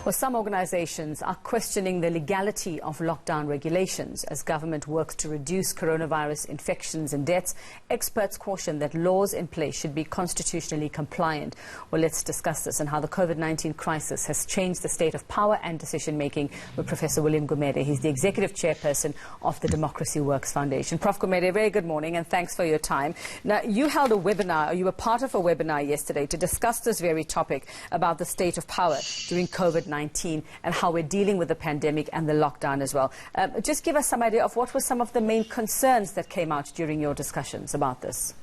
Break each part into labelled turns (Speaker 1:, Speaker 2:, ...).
Speaker 1: Well, some organisations are questioning the legality of lockdown regulations as government works to reduce coronavirus infections and deaths. Experts caution that laws in place should be constitutionally compliant. Well, let's discuss this and how the COVID-19 crisis has changed the state of power and decision-making with Professor William Gumede. He's the Executive Chairperson of the Democracy Works Foundation. Prof. Gumede, very good morning and thanks for your time. Now, you held a webinar, or you were part of a webinar yesterday to discuss this very topic about the state of power during COVID-19 and how we're dealing with the pandemic and the lockdown as well. Just give us some idea of what were some of the main concerns that came out during your discussions about this.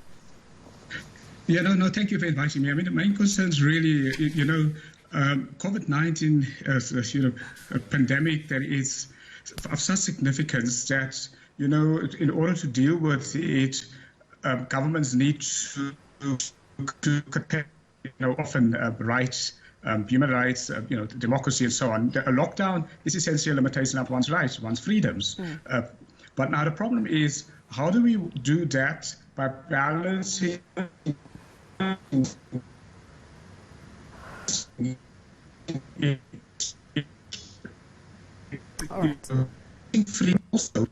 Speaker 2: Yeah, no, thank you for inviting me. I mean, the main concerns really, COVID-19 is, a pandemic that is of such significance that, in order to deal with it, governments need to protect, often rights, human rights, democracy and so on. A lockdown is essentially a limitation of one's rights, one's freedoms. But now the problem is, how do we do that by balancing freedom also?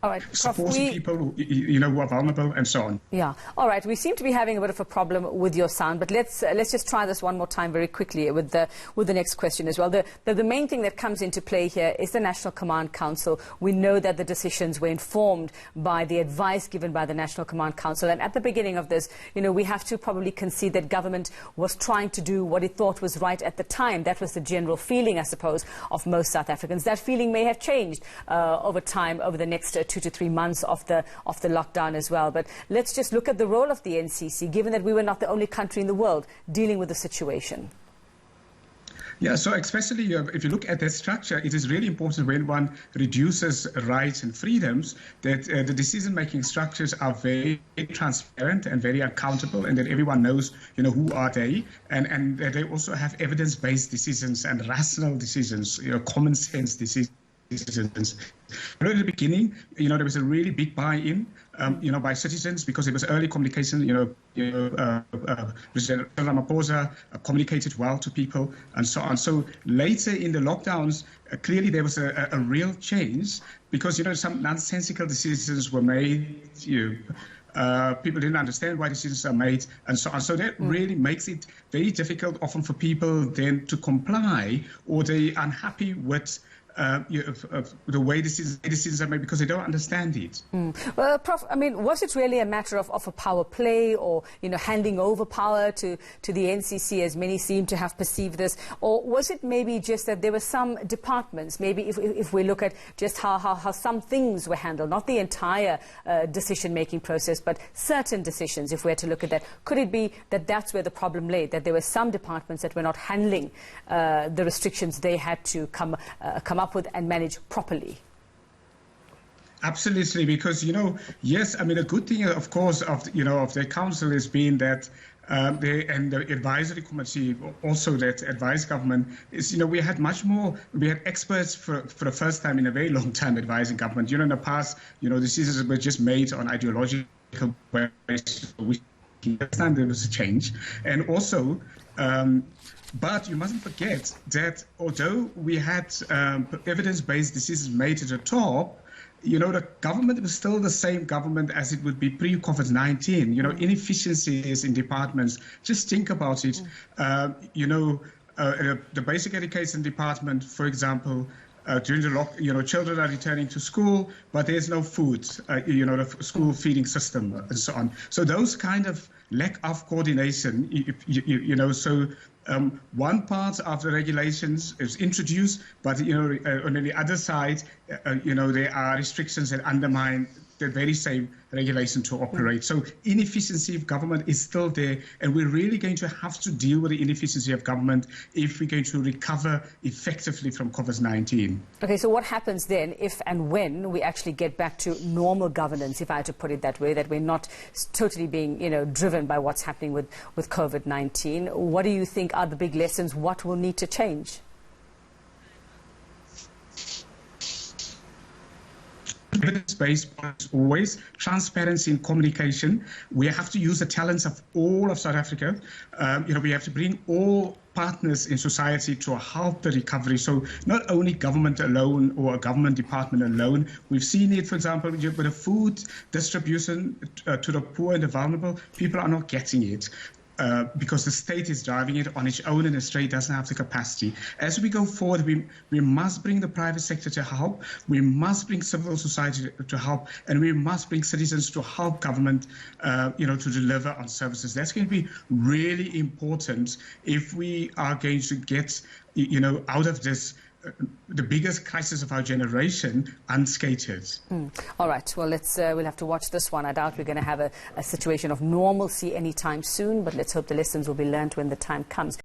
Speaker 1: All right,
Speaker 2: supporting people who are vulnerable and so on.
Speaker 1: Yeah. All right. We seem to be having a bit of a problem with your sound, but let's just try this one more time very quickly with the next question as well. The main thing that comes into play here is the National Command Council. We know that the decisions were informed by the advice given by the National Command Council, and at the beginning of this, we have to probably concede that government was trying to do what it thought was right at the time. That was the general feeling, I suppose, of most South Africans. That feeling may have changed over time, over the next 2 to 3 months of the lockdown as well. But let's just look at the role of the NCC, given that we were not the only country in the world dealing with the situation.
Speaker 2: Yeah, so especially if you look at that structure, it is really important when one reduces rights and freedoms that the decision-making structures are very transparent and very accountable, and that everyone knows, who are they, and that they also have evidence-based decisions and rational decisions, common sense decisions. At the beginning, there was a really big buy-in, by citizens, because it was early communication. President Ramaphosa communicated well to people and so on. So later in the lockdowns, clearly there was a real change because some nonsensical decisions were made. People didn't understand why decisions are made and so on. So that really makes it very difficult often for people then to comply, or they're unhappy with the way decisions are made because they don't understand it.
Speaker 1: Well, Prof, I mean, was it really a matter of a power play, or handing over power to the NCC, as many seem to have perceived this, or was it maybe just that there were some departments, maybe if we look at just how some things were handled, not the entire decision-making process, but certain decisions, if we're to look at that, could it be that that's where the problem lay, that there were some departments that were not handling the restrictions they had to come up with and manage properly?
Speaker 2: Absolutely, because yes, I mean, a good thing, of course, of the council has been that the advisory committee also that advise government is, we had experts for the first time in a very long time advising government. In the past, decisions were just made on ideological basis. This time there was a change, and also. But you mustn't forget that although we had evidence-based decisions made at the top, the government was still the same government as it would be pre-COVID-19. Inefficiencies in departments. Just think about it. The basic education department, for example, during the lockdown, children are returning to school, but there's no food, the school feeding system and so on. So those kind of lack of coordination, so one part of the regulations is introduced, but on the other side, there are restrictions that undermine the very same regulation to operate. So inefficiency of government is still there, and we're really going to have to deal with the inefficiency of government if we're going to recover effectively from COVID-19.
Speaker 1: Okay, so what happens then if and when we actually get back to normal governance, if I had to put it that way, that we're not totally being, driven by what's happening with COVID-19? What do you think are the big lessons? What will need to change?
Speaker 2: Evidence-based is always transparency in communication. We have to use the talents of all of South Africa. We have to bring all partners in society to help the recovery. So not only government alone or a government department alone. We've seen it, for example, with the food distribution to the poor and the vulnerable. People are not getting it. Because the state is driving it on its own and the state doesn't have the capacity. As we go forward, we must bring the private sector to help, we must bring civil society to help, and we must bring citizens to help government to deliver on services. That's going to be really important if we are going to get out of this the biggest crisis of our generation unscathed.
Speaker 1: All right. Well, we'll have to watch this one. I doubt we're going to have a situation of normalcy anytime soon, but let's hope the lessons will be learned when the time comes.